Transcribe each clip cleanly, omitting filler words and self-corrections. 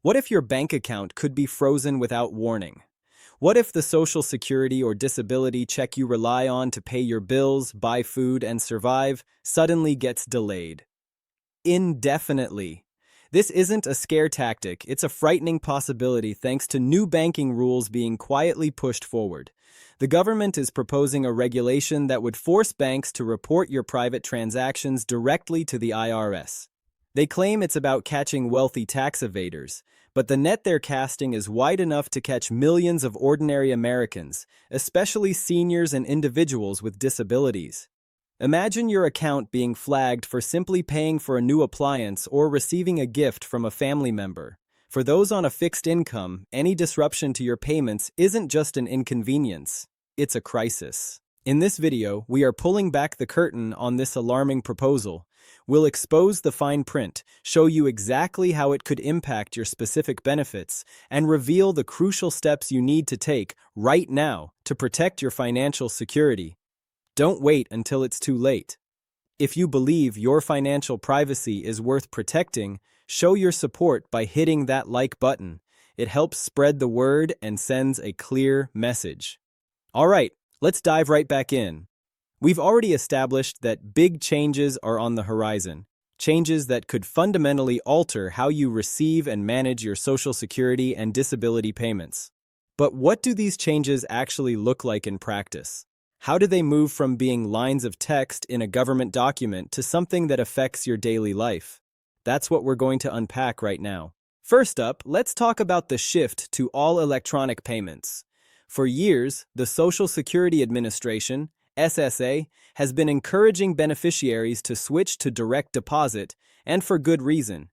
What if your bank account could be frozen without warning? What if the Social Security or disability check you rely on to pay your bills, buy food, and survive suddenly gets delayed? Indefinitely. This isn't a scare tactic, it's a frightening possibility thanks to new banking rules being quietly pushed forward. The government is proposing a regulation that would force banks to report your private transactions directly to the IRS. They claim it's about catching wealthy tax evaders, but the net they're casting is wide enough to catch millions of ordinary Americans, especially seniors and individuals with disabilities. Imagine your account being flagged for simply paying for a new appliance or receiving a gift from a family member. For those on a fixed income, any disruption to your payments isn't just an inconvenience, it's a crisis. In this video, we are pulling back the curtain on this alarming proposal. We'll expose the fine print, show you exactly how it could impact your specific benefits, and reveal the crucial steps you need to take right now to protect your financial security. Don't wait until it's too late. If you believe your financial privacy is worth protecting, show your support by hitting that like button. It helps spread the word and sends a clear message. All right, let's dive right back in. We've already established that big changes are on the horizon, changes that could fundamentally alter how you receive and manage your Social Security and disability payments. But what do these changes actually look like in practice? How do they move from being lines of text in a government document to something that affects your daily life? That's what we're going to unpack right now. First up, let's talk about the shift to all electronic payments. For years, the Social Security Administration, SSA, has been encouraging beneficiaries to switch to direct deposit, and for good reason.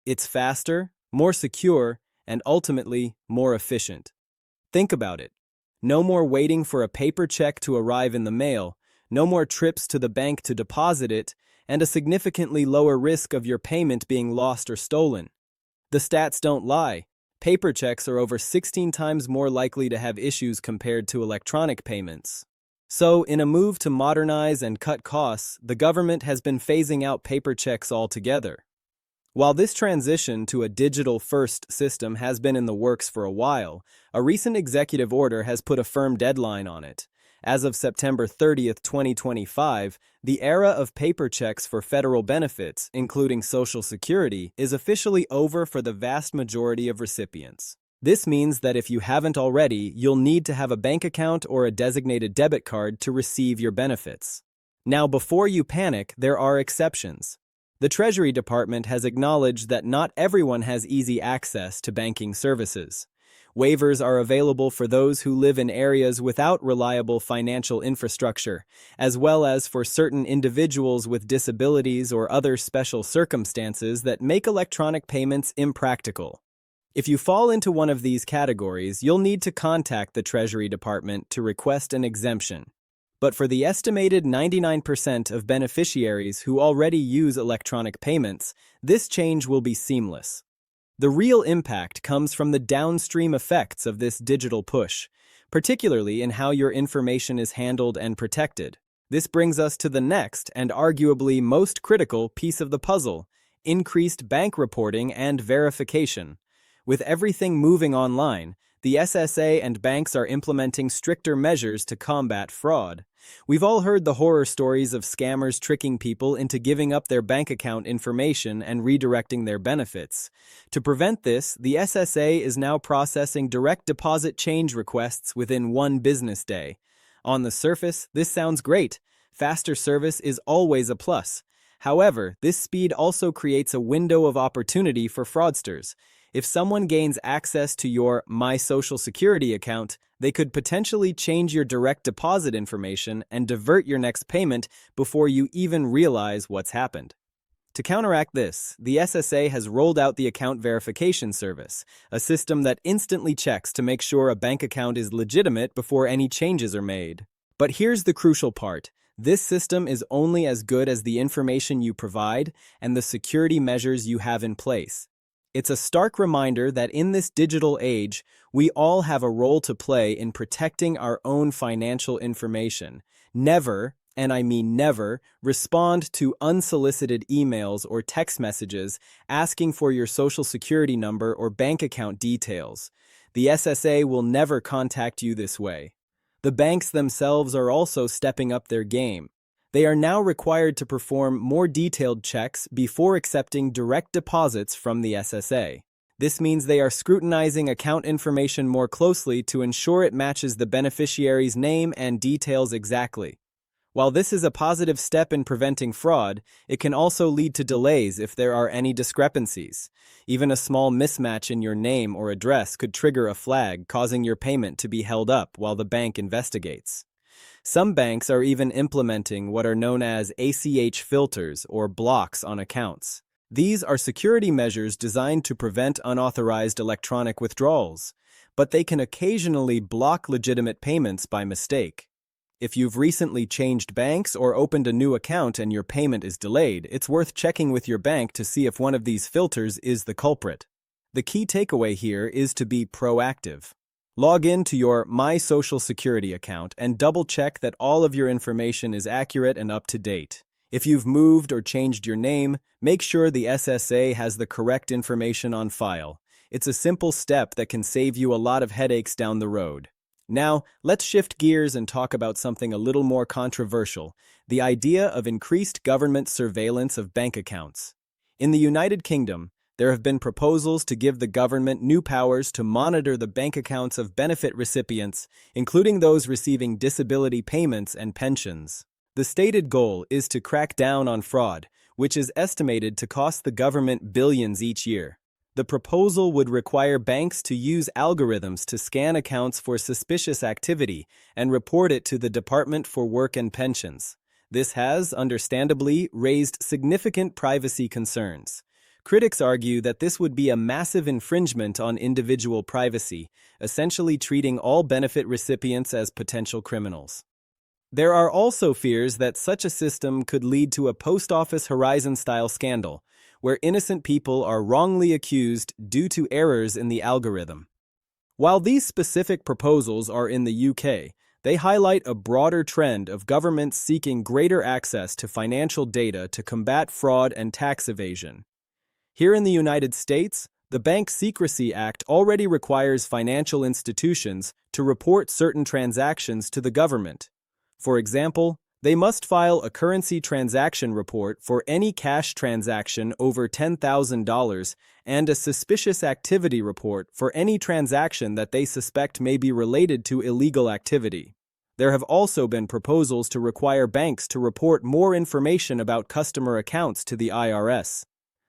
It's faster, more secure, and ultimately more efficient. Think about it. No more waiting for a paper check to arrive in the mail, no more trips to the bank to deposit it, and a significantly lower risk of your payment being lost or stolen. The stats don't lie. Paper checks are over 16 times more likely to have issues compared to electronic payments. So, in a move to modernize and cut costs, the government has been phasing out paper checks altogether. While this transition to a digital-first system has been in the works for a while, a recent executive order has put a firm deadline on it. As of September 30, 2025, the era of paper checks for federal benefits, including Social Security, is officially over for the vast majority of recipients. This means that if you haven't already, you'll need to have a bank account or a designated debit card to receive your benefits. Now, before you panic, there are exceptions. The Treasury Department has acknowledged that not everyone has easy access to banking services. Waivers are available for those who live in areas without reliable financial infrastructure, as well as for certain individuals with disabilities or other special circumstances that make electronic payments impractical. If you fall into one of these categories, you'll need to contact the Treasury Department to request an exemption. But for the estimated 99% of beneficiaries who already use electronic payments, this change will be seamless. The real impact comes from the downstream effects of this digital push, particularly in how your information is handled and protected. This brings us to the next and arguably most critical piece of the puzzle: increased bank reporting and verification. With everything moving online, the SSA and banks are implementing stricter measures to combat fraud. We've all heard the horror stories of scammers tricking people into giving up their bank account information and redirecting their benefits. To prevent this, the SSA is now processing direct deposit change requests within 1 business day. On the surface, this sounds great. Faster service is always a plus. However, this speed also creates a window of opportunity for fraudsters. If someone gains access to your My Social Security account, they could potentially change your direct deposit information and divert your next payment before you even realize what's happened. To counteract this, the SSA has rolled out the Account Verification Service, a system that instantly checks to make sure a bank account is legitimate before any changes are made. But here's the crucial part. This system is only as good as the information you provide and the security measures you have in place. It's a stark reminder that in this digital age, we all have a role to play in protecting our own financial information. Never, and I mean never, respond to unsolicited emails or text messages asking for your social security number or bank account details. The SSA will never contact you this way. The banks themselves are also stepping up their game. They are now required to perform more detailed checks before accepting direct deposits from the SSA. This means they are scrutinizing account information more closely to ensure it matches the beneficiary's name and details exactly. While this is a positive step in preventing fraud, it can also lead to delays if there are any discrepancies. Even a small mismatch in your name or address could trigger a flag, causing your payment to be held up while the bank investigates. Some banks are even implementing what are known as ACH filters or blocks on accounts. These are security measures designed to prevent unauthorized electronic withdrawals, but they can occasionally block legitimate payments by mistake. If you've recently changed banks or opened a new account and your payment is delayed, it's worth checking with your bank to see if one of these filters is the culprit. The key takeaway here is to be proactive. Log in to your My Social Security account and double-check that all of your information is accurate and up to date. If you've moved or changed your name, make sure the SSA has the correct information on file. It's a simple step that can save you a lot of headaches down the road. Now, let's shift gears and talk about something a little more controversial, the idea of increased government surveillance of bank accounts. In the United Kingdom, there have been proposals to give the government new powers to monitor the bank accounts of benefit recipients, including those receiving disability payments and pensions. The stated goal is to crack down on fraud, which is estimated to cost the government billions each year. The proposal would require banks to use algorithms to scan accounts for suspicious activity and report it to the Department for Work and Pensions. This has, understandably, raised significant privacy concerns. Critics argue that this would be a massive infringement on individual privacy, essentially treating all benefit recipients as potential criminals. There are also fears that such a system could lead to a Post Office Horizon-style scandal, where innocent people are wrongly accused due to errors in the algorithm. While these specific proposals are in the UK, they highlight a broader trend of governments seeking greater access to financial data to combat fraud and tax evasion. Here in the United States, the Bank Secrecy Act already requires financial institutions to report certain transactions to the government. For example, they must file a currency transaction report for any cash transaction over $10,000 and a suspicious activity report for any transaction that they suspect may be related to illegal activity. There have also been proposals to require banks to report more information about customer accounts to the IRS.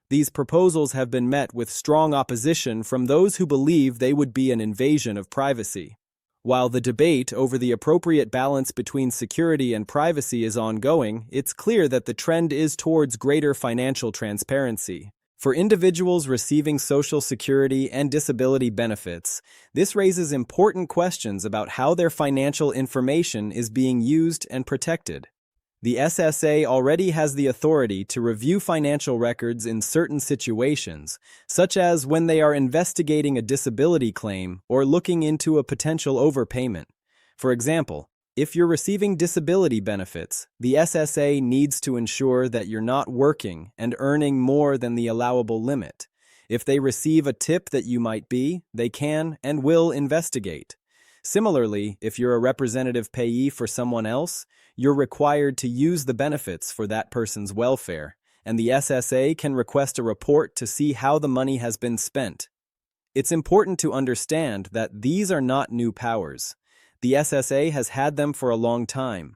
These proposals have been met with strong opposition from those who believe they would be an invasion of privacy. While the debate over the appropriate balance between security and privacy is ongoing, it's clear that the trend is towards greater financial transparency. For individuals receiving Social Security and disability benefits, this raises important questions about how their financial information is being used and protected. The SSA already has the authority to review financial records in certain situations, such as when they are investigating a disability claim or looking into a potential overpayment. For example, if you're receiving disability benefits, the SSA needs to ensure that you're not working and earning more than the allowable limit. If they receive a tip that you might be, they can and will investigate. Similarly, if you're a representative payee for someone else, you're required to use the benefits for that person's welfare, and the SSA can request a report to see how the money has been spent. It's important to understand that these are not new powers. The SSA has had them for a long time.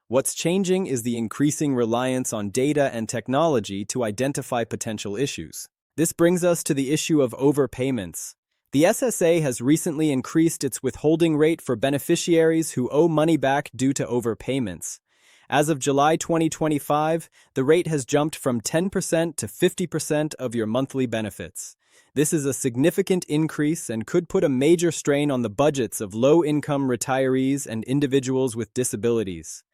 What's changing is the increasing reliance on data and technology to identify potential issues. This brings us to the issue of overpayments. The SSA has recently increased its withholding rate for beneficiaries who owe money back due to overpayments. As of July 2025, the rate has jumped from 10% to 50% of your monthly benefits. This is a significant increase and could put a major strain on the budgets of low-income retirees and individuals with disabilities.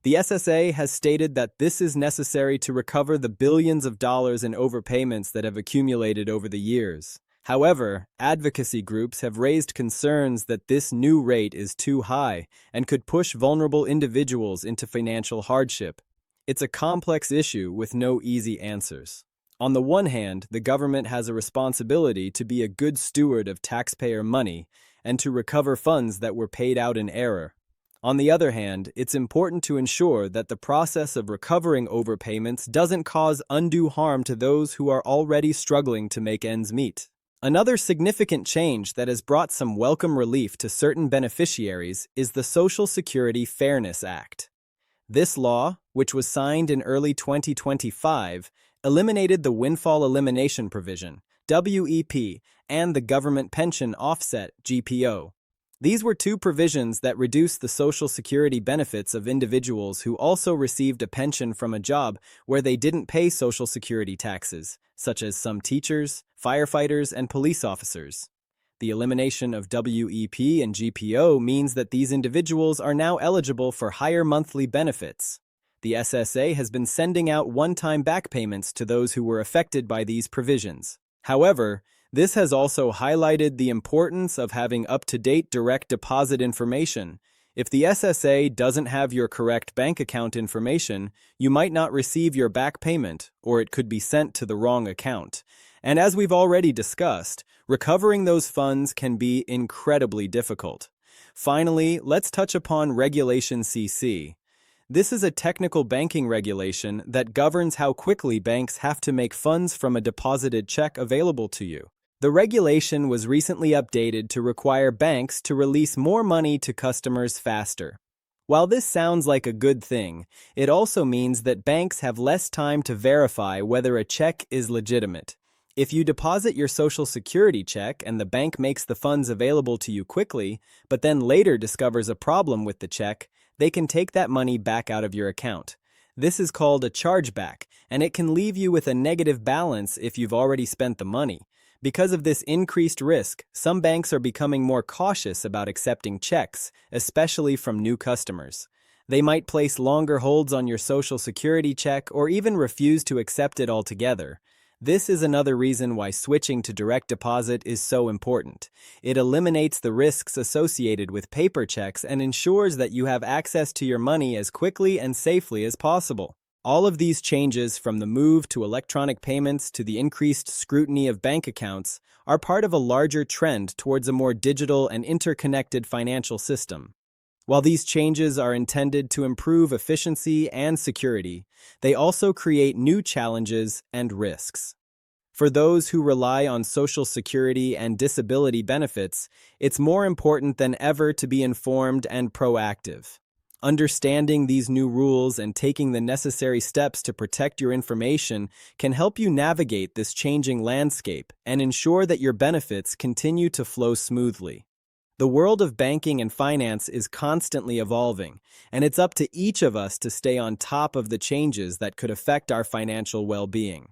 The SSA has stated that this is necessary to recover the billions of dollars in overpayments that have accumulated over the years. However, advocacy groups have raised concerns that this new rate is too high and could push vulnerable individuals into financial hardship. It's a complex issue with no easy answers. On the one hand, the government has a responsibility to be a good steward of taxpayer money and to recover funds that were paid out in error. On the other hand, it's important to ensure that the process of recovering overpayments doesn't cause undue harm to those who are already struggling to make ends meet. Another significant change that has brought some welcome relief to certain beneficiaries is the Social Security Fairness Act. This law, which was signed in early 2025, eliminated the windfall elimination provision, WEP, and the government pension offset, GPO. These were two provisions that reduced the Social Security benefits of individuals who also received a pension from a job where they didn't pay Social Security taxes, such as some teachers, firefighters, and police officers. The elimination of WEP and GPO means that these individuals are now eligible for higher monthly benefits. The SSA has been sending out one-time back payments to those who were affected by these provisions. However, this has also highlighted the importance of having up-to-date direct deposit information. If the SSA doesn't have your correct bank account information, you might not receive your back payment, or it could be sent to the wrong account. And as we've already discussed, recovering those funds can be incredibly difficult. Finally, let's touch upon Regulation CC. This is a technical banking regulation that governs how quickly banks have to make funds from a deposited check available to you. The regulation was recently updated to require banks to release more money to customers faster. While this sounds like a good thing, it also means that banks have less time to verify whether a check is legitimate. If you deposit your Social Security check and the bank makes the funds available to you quickly, but then later discovers a problem with the check, they can take that money back out of your account. This is called a chargeback, and it can leave you with a negative balance if you've already spent the money. Because of this increased risk, some banks are becoming more cautious about accepting checks, especially from new customers. They might place longer holds on your Social Security check or even refuse to accept it altogether. This is another reason why switching to direct deposit is so important. It eliminates the risks associated with paper checks and ensures that you have access to your money as quickly and safely as possible. All of these changes, from the move to electronic payments to the increased scrutiny of bank accounts, are part of a larger trend towards a more digital and interconnected financial system. While these changes are intended to improve efficiency and security, they also create new challenges and risks. For those who rely on Social Security and disability benefits, it's more important than ever to be informed and proactive. Understanding these new rules and taking the necessary steps to protect your information can help you navigate this changing landscape and ensure that your benefits continue to flow smoothly. The world of banking and finance is constantly evolving, and it's up to each of us to stay on top of the changes that could affect our financial well-being.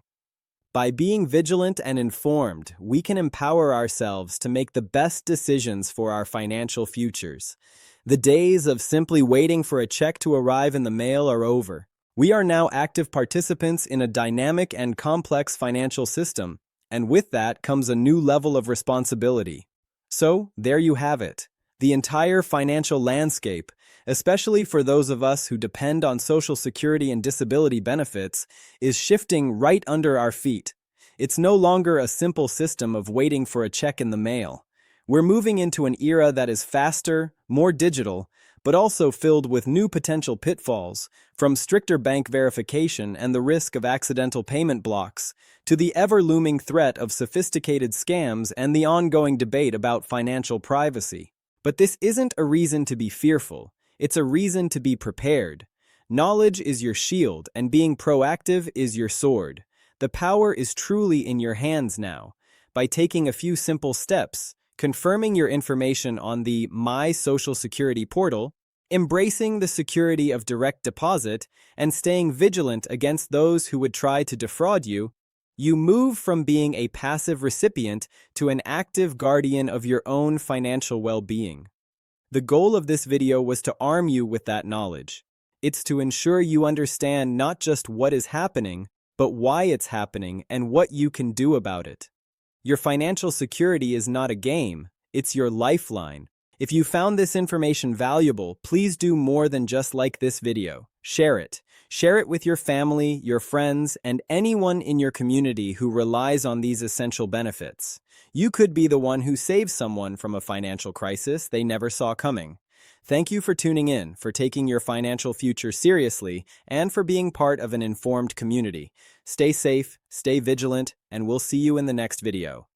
By being vigilant and informed, we can empower ourselves to make the best decisions for our financial futures. The days of simply waiting for a check to arrive in the mail are over. We are now active participants in a dynamic and complex financial system, and with that comes a new level of responsibility. So, there you have it. The entire financial landscape, especially for those of us who depend on Social Security and disability benefits, is shifting right under our feet. It's no longer a simple system of waiting for a check in the mail. We're moving into an era that is faster, more digital, but also filled with new potential pitfalls, from stricter bank verification and the risk of accidental payment blocks, to the ever-looming threat of sophisticated scams and the ongoing debate about financial privacy. But this isn't a reason to be fearful, it's a reason to be prepared. Knowledge is your shield, and being proactive is your sword. The power is truly in your hands now. By taking a few simple steps, confirming your information on the My Social Security portal, embracing the security of direct deposit, and staying vigilant against those who would try to defraud you, you move from being a passive recipient to an active guardian of your own financial well-being. The goal of this video was to arm you with that knowledge. It's to ensure you understand not just what is happening, but why it's happening and what you can do about it. Your financial security is not a game, it's your lifeline. If you found this information valuable, please do more than just like this video. Share it. Share it with your family, your friends, and anyone in your community who relies on these essential benefits. You could be the one who saves someone from a financial crisis they never saw coming. Thank you for tuning in, for taking your financial future seriously, and for being part of an informed community. Stay safe, stay vigilant, and we'll see you in the next video.